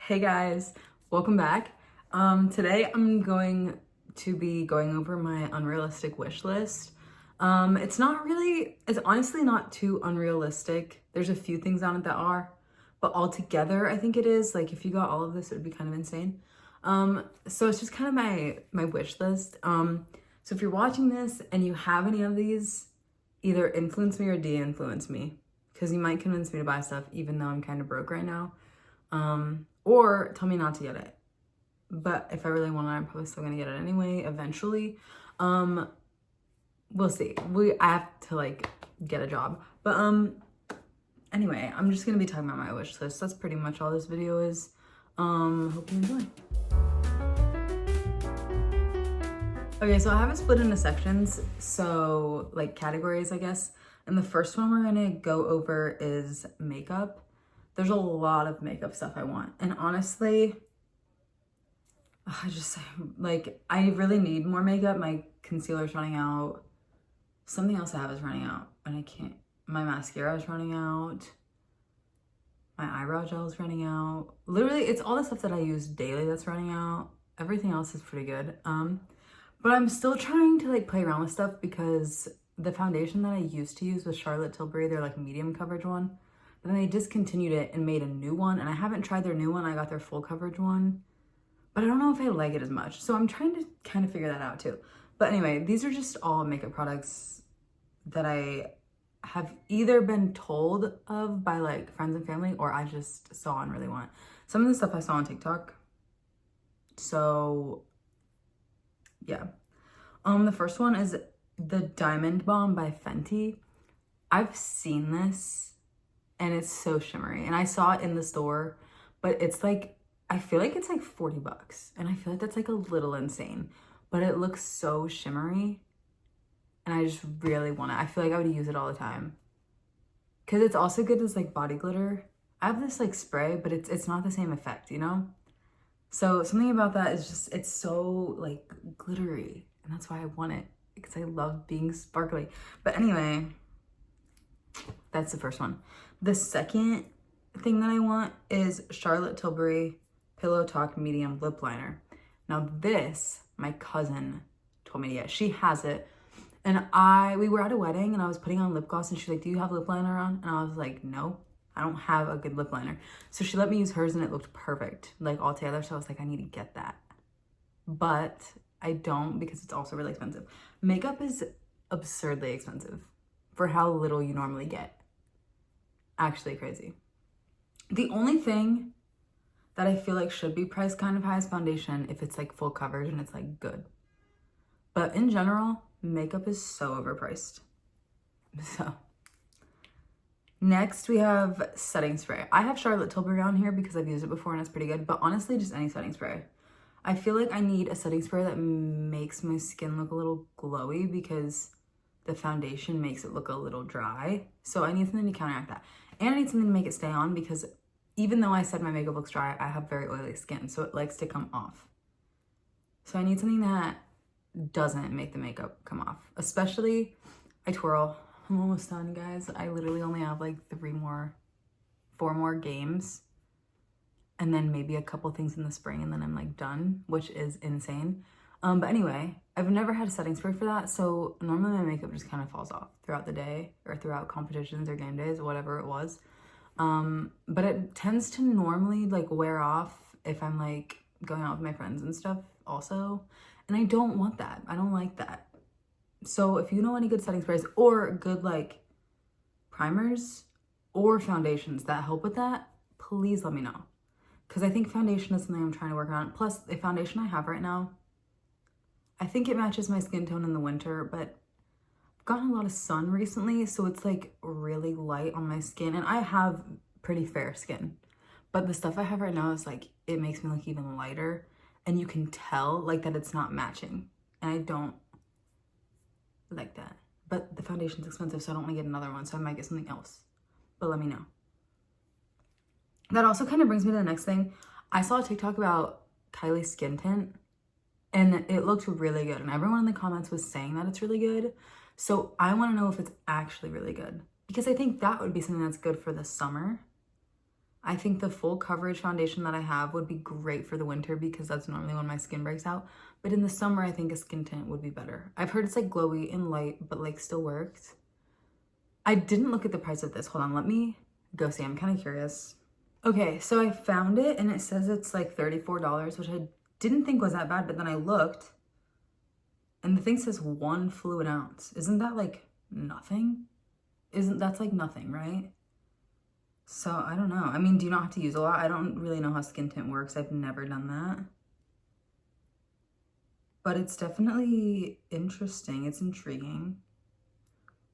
Hey guys, welcome back. Today I'm going to be going over my unrealistic wish list. It's honestly not too unrealistic. There's a few things on it that are, but altogether I think it is. Like if you got all of this, it would be kind of insane. So it's just kind of my wish list. So if you're watching this and you have any of these, either influence me or de-influence me, because you might convince me to buy stuff even though I'm kind of broke right now. Or tell me not to get it. But if I really want it, I'm probably still gonna get it anyway, eventually. We'll see. I have to get a job. But anyway, I'm just gonna be talking about my wish list. That's pretty much all this video is. Hope you enjoy. Okay, so I have it split into sections, so like categories, I guess. And the first one we're gonna go over is makeup. There's a lot of makeup stuff I want. And honestly, I really need more makeup. My concealer's running out. Something else I have is running out. And I can't, my mascara is running out. My eyebrow gel is running out. Literally, it's all the stuff that I use daily that's running out. Everything else is pretty good. But I'm still trying to play around with stuff because the foundation that I used to use was Charlotte Tilbury. They're medium coverage one. But then they discontinued it and made a new one. And I haven't tried their new one. I got their full coverage one. But I don't know if I like it as much. So I'm trying to kind of figure that out too. But anyway, these are just all makeup products that I have either been told of by friends and family or I just saw and really want. Some of the stuff I saw on TikTok. So yeah. The first one is the Diamond Bomb by Fenty. I've seen this. And it's so shimmery. And I saw it in the store, but it's I feel like it's $40. And I feel like that's a little insane. But it looks so shimmery. And I just really want it. I feel like I would use it all the time. Because it's also good as body glitter. I have this spray, but it's not the same effect, you know? So something about that is just, it's so glittery. And that's why I want it. Because I love being sparkly. But anyway, that's the first one. The second thing that I want is Charlotte Tilbury Pillow Talk Medium Lip Liner. Now this, my cousin told me to get. She has it. And we were at a wedding and I was putting on lip gloss and she's like, do you have lip liner on? And I was like, no, I don't have a good lip liner. So she let me use hers and it looked perfect, all together. So I was like, I need to get that. But I don't because it's also really expensive. Makeup is absurdly expensive for how little you normally get. Actually crazy. The only thing that I feel should be priced kind of high is foundation if it's full coverage and it's good. But in general, makeup is so overpriced. So next we have setting spray. I have Charlotte Tilbury on here because I've used it before and it's pretty good, but honestly just any setting spray. I feel like I need a setting spray that makes my skin look a little glowy because the foundation makes it look a little dry. So I need something to counteract that. And I need something to make it stay on because even though I said my makeup looks dry, I have very oily skin, so it likes to come off. So I need something that doesn't make the makeup come off. Especially, I twirl. I'm almost done, guys. I literally only have 4 more games. And then maybe a couple things in the spring and then I'm done, which is insane. But anyway, I've never had a setting spray for that, so normally my makeup just kind of falls off throughout the day or throughout competitions or game days, whatever it was. But it tends to normally wear off if I'm going out with my friends and stuff also. And I don't want that. I don't like that. So if you know any good setting sprays or good primers or foundations that help with that, please let me know. Because I think foundation is something I'm trying to work on. Plus, the foundation I have right now, I think it matches my skin tone in the winter, but I've gotten a lot of sun recently, so it's really light on my skin. And I have pretty fair skin, but the stuff I have right now is it makes me look even lighter. And you can tell that it's not matching. And I don't like that. But the foundation's expensive, so I don't want to get another one, so I might get something else. But let me know. That also kind of brings me to the next thing. I saw a TikTok about Kylie's skin tint. And it looked really good. And everyone in the comments was saying that it's really good. So I want to know if it's actually really good. Because I think that would be something that's good for the summer. I think the full coverage foundation that I have would be great for the winter because that's normally when my skin breaks out. But in the summer, I think a skin tint would be better. I've heard it's like glowy and light, but like still works. I didn't look at the price of this. Hold on, let me go see. I'm kind of curious. Okay, so I found it and it says it's like $34, which I didn't think was that bad, but then I looked and the thing says 1 fluid ounce. Isn't that like nothing? That's like nothing, right? So I don't know. I mean, do you not have to use a lot? I don't really know how skin tint works. I've never done that. But it's definitely interesting. It's intriguing.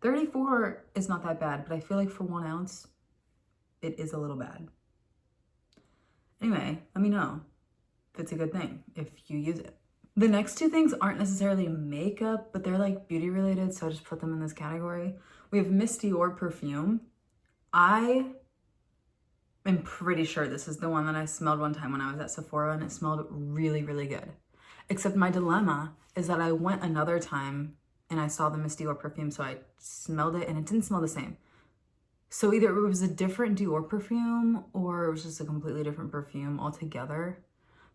34 is not that bad, but I feel like for 1 ounce, it is a little bad. Anyway, let me know if it's a good thing, if you use it. The next two things aren't necessarily makeup, but they're like beauty related, so I just put them in this category. We have Miss Dior perfume. I am pretty sure this is the one that I smelled one time when I was at Sephora, and it smelled really, really good. Except my dilemma is that I went another time and I saw the Miss Dior perfume, so I smelled it and it didn't smell the same. So either it was a different Dior perfume or it was just a completely different perfume altogether.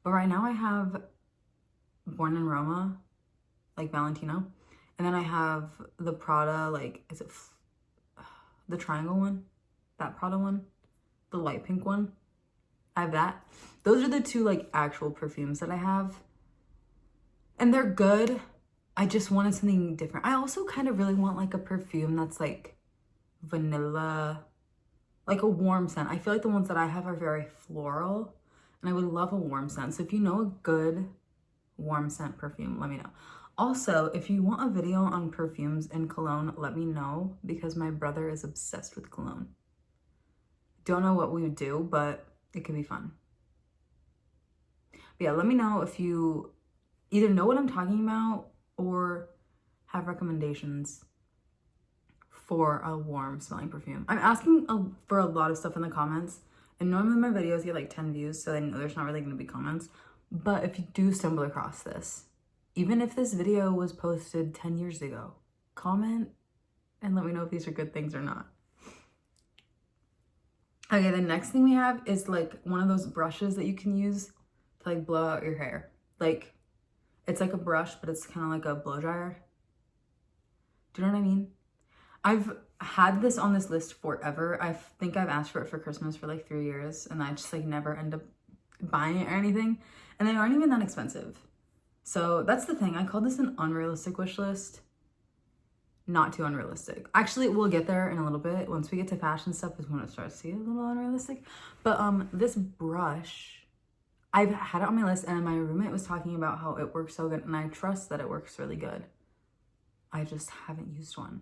But right now I have Born in Roma, like Valentino. And then I have the Prada, like, is it the triangle one? That Prada one? The light pink one? I have that. Those are the two, like, actual perfumes that I have. And they're good. I just wanted something different. I also kind of really want, like, a perfume that's, like, vanilla, like a warm scent. I feel like the ones that I have are very floral, and I would love a warm scent. So if you know a good warm scent perfume, let me know. Also, if you want a video on perfumes and cologne, let me know because my brother is obsessed with cologne. Don't know what we would do, but it could be fun. But yeah, let me know if you either know what I'm talking about or have recommendations for a warm smelling perfume. I'm asking for a lot of stuff in the comments, and normally my videos get like 10 views, so I know there's not really going to be comments. But if you do stumble across this, even if this video was posted 10 years ago, comment and let me know if these are good things or not. Okay, the next thing we have is like one of those brushes that you can use to like blow out your hair. Like, it's like a brush, but it's kind of like a blow dryer. Do you know what I mean? I've had this on this list forever. I think I've asked for it for Christmas for like 3 years, and I just like never end up buying it or anything. And they aren't even that expensive. So that's the thing. I called this an unrealistic wish list. Not too unrealistic. Actually, we'll get there in a little bit. Once we get to fashion stuff is when it starts to get a little unrealistic. But this brush, I've had it on my list, and my roommate was talking about how it works so good, and I trust that it works really good. I just haven't used one.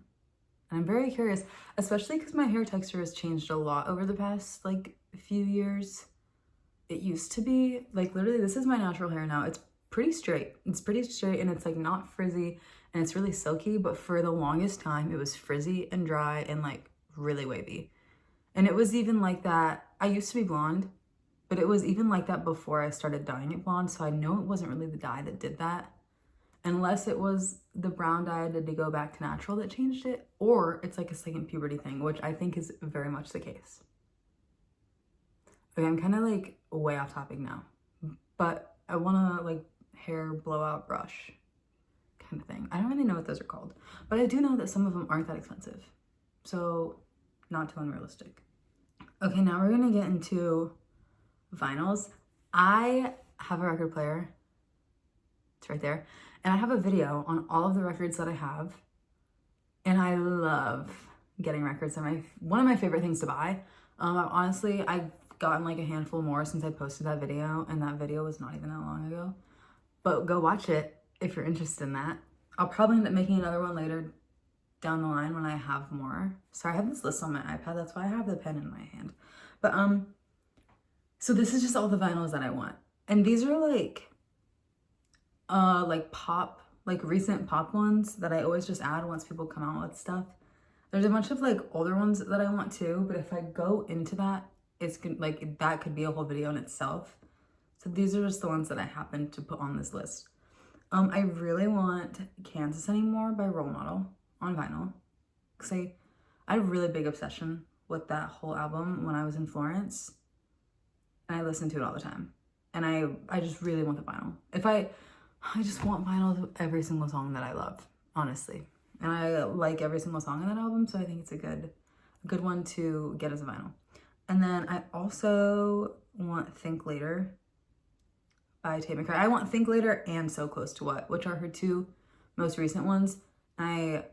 And I'm very curious, especially because my hair texture has changed a lot over the past like few years. It used to be like literally, this is my natural hair now. It's pretty straight. It's pretty straight, and it's like not frizzy, and it's really silky, but for the longest time it was frizzy and dry and like really wavy. And it was even like that. I used to be blonde, but it was even like that before I started dyeing it blonde. So I know it wasn't really the dye that did that, unless it was the brown dye I did to go back to natural that changed it, or it's like a second puberty thing, which I think is very much the case. Okay, I'm kind of like way off topic now, but I want to like hair blowout brush kind of thing. I don't really know what those are called, but I do know that some of them aren't that expensive. So not too unrealistic. Okay, now we're gonna get into vinyls. I have a record player. It's right there. And I have a video on all of the records that I have. And I love getting records. They're one of my favorite things to buy. Honestly, I've gotten like a handful more since I posted that video, and that video was not even that long ago. But go watch it if you're interested in that. I'll probably end up making another one later down the line when I have more. So I have this list on my iPad. That's why I have the pen in my hand. But so this is just all the vinyls that I want. And these are like pop, like recent pop ones that I always just add once people come out with stuff. There's a bunch of like older ones that I want too, but if I go into that, it's like that could be a whole video in itself. So these are just the ones that I happen to put on this list. I really want Kansas Anymore by Role Model on vinyl, because I had a really big obsession with that whole album when I was in Florence. and I listen to it all the time. And I just really want the vinyl. I just want vinyl of every single song that I love, honestly. And I like every single song on that album, so I think it's a good one to get as a vinyl. And then I also want Think Later by Tate McRae. I want Think Later and So Close to What, which are her two most recent ones. I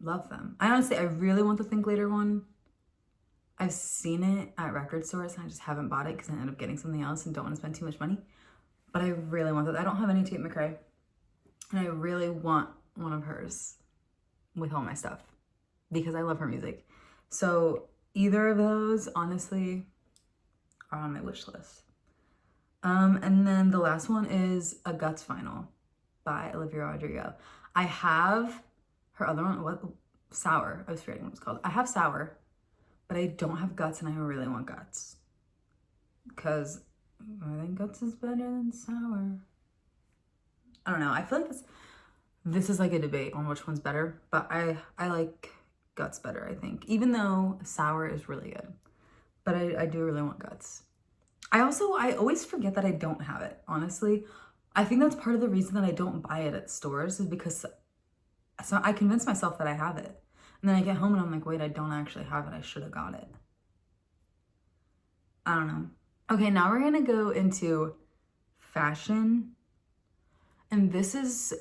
love them. I really want the Think Later one. I've seen it at record stores and I just haven't bought it because I ended up getting something else and don't want to spend too much money. But I really want that. I don't have any Tate McRae. And I really want one of hers with all my stuff because I love her music. So either of those, honestly, are on my wish list. And then the last one is A Guts Final by Olivia Rodrigo. I have her other one, Sour. I was forgetting what it's called. I have Sour, but I don't have Guts, and I really want Guts. Because I think Guts is better than Sour. I don't know. I feel like this is like a debate on which one's better, but I like Guts better, I think. Even though Sour is really good. But I do really want Guts. I always forget that I don't have it, honestly. I think that's part of the reason that I don't buy it at stores is because I convince myself that I have it. And then I get home and I'm like, wait, I don't actually have it. I should have got it. I don't know. Okay, now we're going to go into fashion. And this is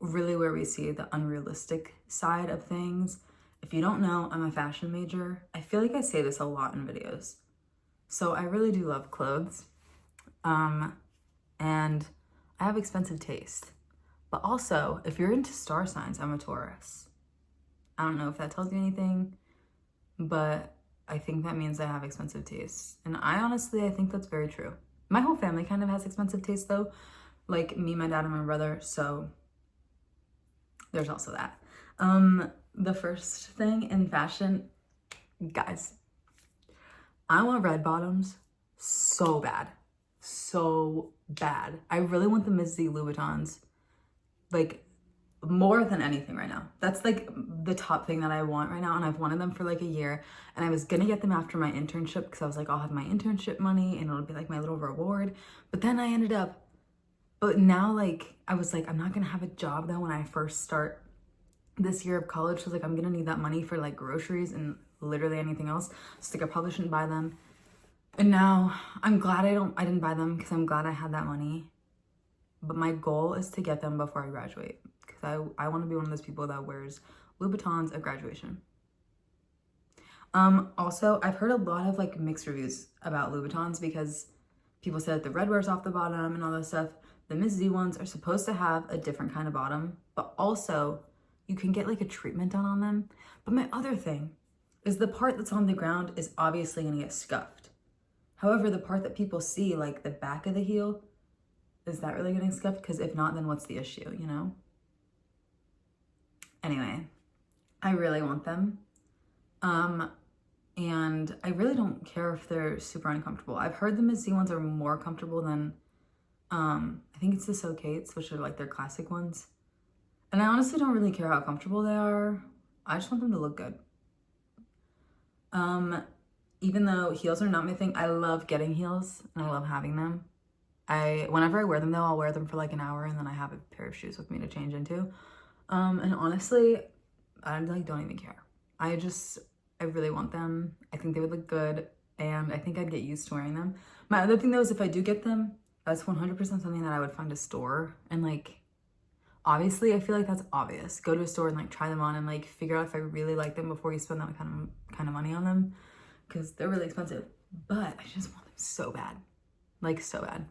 really where we see the unrealistic side of things. If you don't know, I'm a fashion major. I feel like I say this a lot in videos. So I really do love clothes. And I have expensive taste. But also, if you're into star signs, I'm a Taurus. I don't know if that tells you anything, but I think that means I have expensive taste. And I think that's very true. My whole family kind of has expensive taste though. Like me, my dad, and my brother. So there's also that. The first thing in fashion, guys, I want red bottoms so bad. So bad. I really want the Miss Z Louboutins. Like, more than anything right now. That's like the top thing that I want right now. And I've wanted them for like a year. And I was going to get them after my internship because I was like, I'll have my internship money and it'll be like my little reward. But then I ended up, but now like, I was like, I'm not going to have a job though when I first start this year of college. So like, I'm going to need that money for like groceries and literally anything else. So like, I probably shouldn't buy them. And now I'm glad I didn't buy them because I'm glad I had that money. But my goal is to get them before I graduate. Because I want to be one of those people that wears Louboutins at graduation. Also, I've heard a lot of like mixed reviews about Louboutins because people said the red wears off the bottom and all that stuff. The Miss Z ones are supposed to have a different kind of bottom, but also you can get like a treatment done on them. But my other thing is the part that's on the ground is obviously going to get scuffed. However, the part that people see, like the back of the heel, is that really getting scuffed? Because if not, then what's the issue, you know? Anyway, I really want them. And I really don't care if they're super uncomfortable. I've heard the Miss Z ones are more comfortable than, I think it's the So-Kates, which are like their classic ones. And I honestly don't really care how comfortable they are. I just want them to look good. Even though heels are not my thing, I love getting heels and I love having them. Whenever I wear them though, I'll wear them for like an hour and then I have a pair of shoes with me to change into. And honestly, I like don't even care. I really want them. I think they would look good and I think I'd get used to wearing them. My other thing though is if I do get them, that's 100% something that I would find a store and like, obviously I feel like that's obvious. Go to a store and like try them on and like figure out if I really like them before you spend that kind of money on them because they're really expensive. But I just want them so bad, like so bad.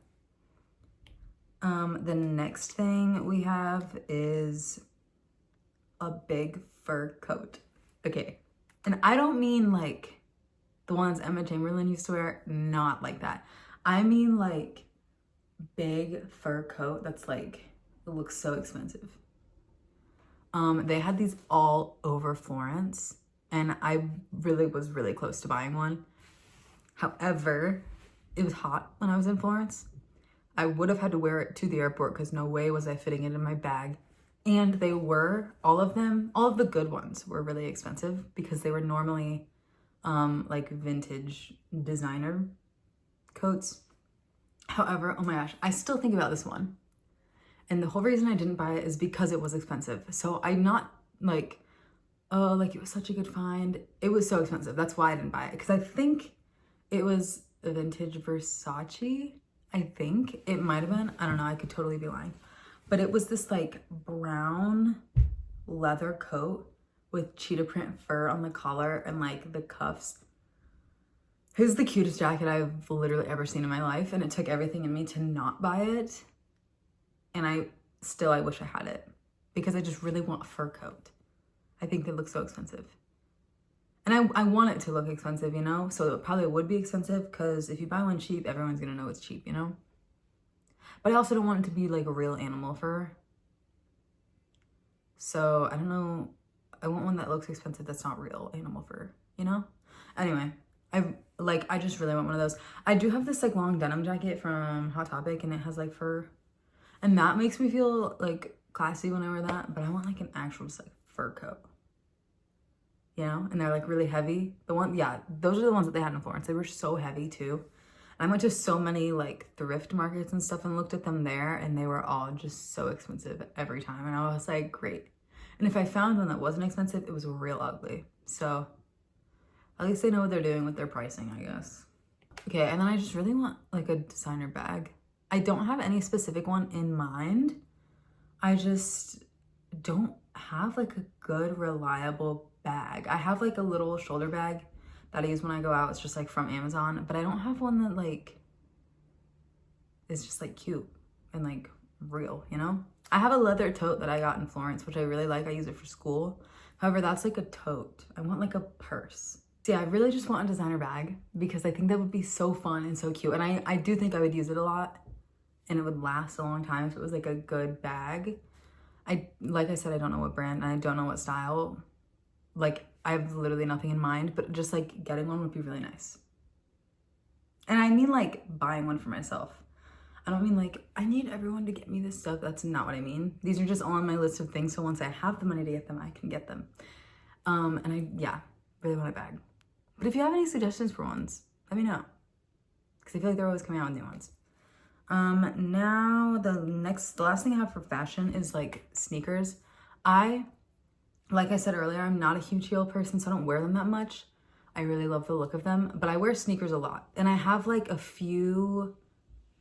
The next thing we have is a big fur coat. Okay. And I don't mean like the ones Emma Chamberlain used to wear, not like that. I mean like big fur coat that's like, it looks so expensive. They had these all over Florence and I was really close to buying one. However, it was hot when I was in Florence. I would have had to wear it to the airport because no way was I fitting it in my bag. And they were, all of the good ones were really expensive because they were normally like vintage designer coats. However, oh my gosh, I still think about this one. And the whole reason I didn't buy it is because it was expensive. So I'm not like, oh, like it was such a good find. It was so expensive. That's why I didn't buy it. Because I think it was a vintage Versace. I think it might have been. I don't know. I could totally be lying. But it was this like brown leather coat with cheetah print fur on the collar and like the cuffs. It was the cutest jacket I've literally ever seen in my life. And it took everything in me to not buy it. And I wish I had it because I just really want a fur coat. I think they look so expensive. And I want it to look expensive, you know? So it probably would be expensive because if you buy one cheap, everyone's gonna know it's cheap, you know? But I also don't want it to be like a real animal fur. So I don't know. I want one that looks expensive that's not real animal fur, you know? Anyway, I just really want one of those. I do have this like long denim jacket from Hot Topic and it has like fur. And that makes me feel like classy when I wear that, but I want like an actual just like fur coat. You know, and they're like really heavy. Those are the ones that they had in Florence. They were so heavy too. And I went to so many like thrift markets and stuff and looked at them there and they were all just so expensive every time. And I was like, great. And if I found one that wasn't expensive, it was real ugly. So at least they know what they're doing with their pricing, I guess. Okay, and then I just really want like a designer bag. I don't have any specific one in mind. I just don't have like a good, reliable bag. I have like a little shoulder bag that I use when I go out. It's just like from Amazon, but I don't have one that like is just like cute and like real, you know? I have a leather tote that I got in Florence, which I really like. I use it for school. However, that's like a tote. I want like a purse. So yeah, I really just want a designer bag because I think that would be so fun and so cute. And I do think I would use it a lot and it would last a long time if it was like a good bag. Like I said, I don't know what brand and I don't know what style. Like I have literally nothing in mind, but just like getting one would be really nice. And I mean like buying one for myself. I don't mean like, I need everyone to get me this stuff. That's not what I mean. These are just all on my list of things. So once I have the money to get them, I can get them. And I really want a bag. But if you have any suggestions for ones, let me know. Because I feel like they're always coming out with new ones. Now the last thing I have for fashion is like sneakers. Like I said earlier, I'm not a huge heel person, so I don't wear them that much. I really love the look of them, but I wear sneakers a lot. And I have like a few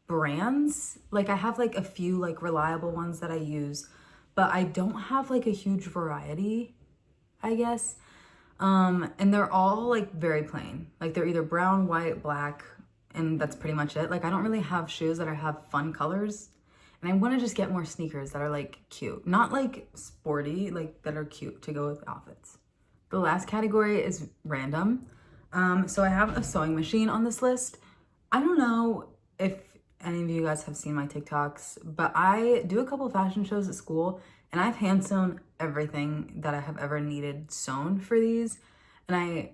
brands. Like I have like a few like reliable ones that I use, but I don't have like a huge variety, I guess. And they're all like very plain. Like they're either brown, white, black, and that's pretty much it. Like I don't really have shoes that have fun colors. And I want to just get more sneakers that are like cute, not like sporty, like that are cute to go with outfits. The last category is random. So I have a sewing machine on this list. I don't know if any of you guys have seen my TikToks, but I do a couple fashion shows at school and I've hand sewn everything that I have ever needed sewn for these. And I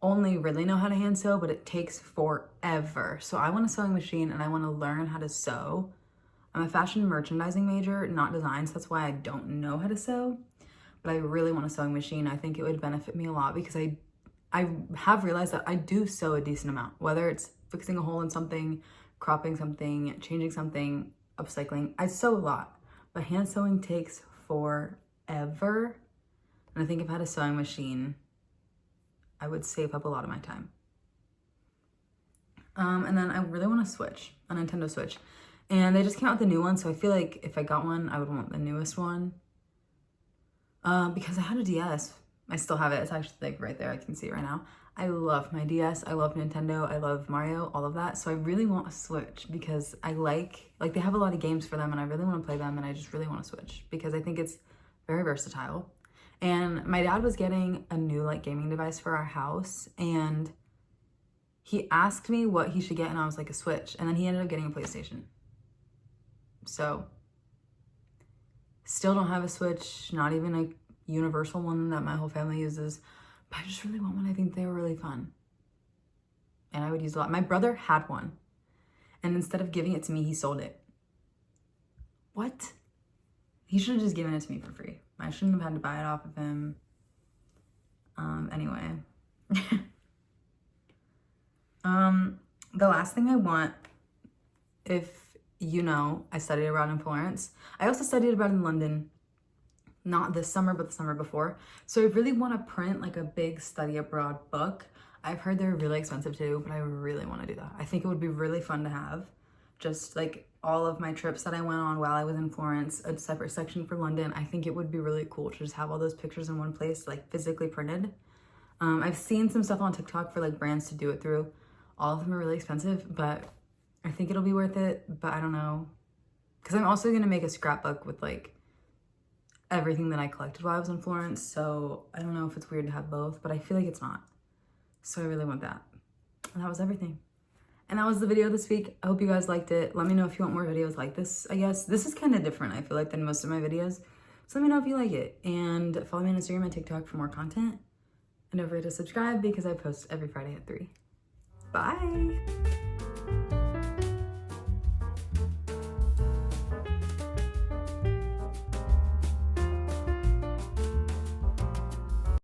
only really know how to hand sew, but it takes forever. So I want a sewing machine and I want to learn how to sew. I'm a fashion merchandising major, not design, so that's why I don't know how to sew. But I really want a sewing machine. I think it would benefit me a lot because I have realized that I do sew a decent amount, whether it's fixing a hole in something, cropping something, changing something, upcycling. I sew a lot, but hand sewing takes forever. And I think if I had a sewing machine, I would save up a lot of my time. And then I really want to Switch, a Nintendo Switch. And they just came out with the new one, so I feel like if I got one, I would want the newest one. Because I had a DS. I still have it. It's actually like right there. I can see it right now. I love my DS. I love Nintendo. I love Mario, all of that. So I really want a Switch because I like they have a lot of games for them and I really want to play them and I just really want to Switch because I think it's very versatile. And my dad was getting a new like gaming device for our house and he asked me what he should get and I was like a Switch. And then he ended up getting a PlayStation. So still don't have a Switch, not even a universal one that my whole family uses, but I just really want one. I think they were really fun and I would use a lot. My brother had one and instead of giving it to me, he sold it. What? He should have just given it to me for free. I shouldn't have had to buy it off of him. Anyway. The last thing I want if you know, I studied abroad in Florence. I also studied abroad in London, not this summer, but the summer before. So I really want to print like a big study abroad book. I've heard they're really expensive too, but I really want to do that. I think it would be really fun to have just like all of my trips that I went on while I was in Florence, a separate section for London. I think it would be really cool to just have all those pictures in one place, like physically printed. I've seen some stuff on TikTok for like brands to do it through. All of them are really expensive, but I think it'll be worth it, but I don't know. Because I'm also going to make a scrapbook with like everything that I collected while I was in Florence. So I don't know if it's weird to have both, but I feel like it's not. So I really want that. And that was everything. And that was the video this week. I hope you guys liked it. Let me know if you want more videos like this, I guess. This is kind of different, I feel like, than most of my videos. So let me know if you like it. And follow me on Instagram and TikTok for more content. And don't forget to subscribe because I post every Friday at 3. Bye!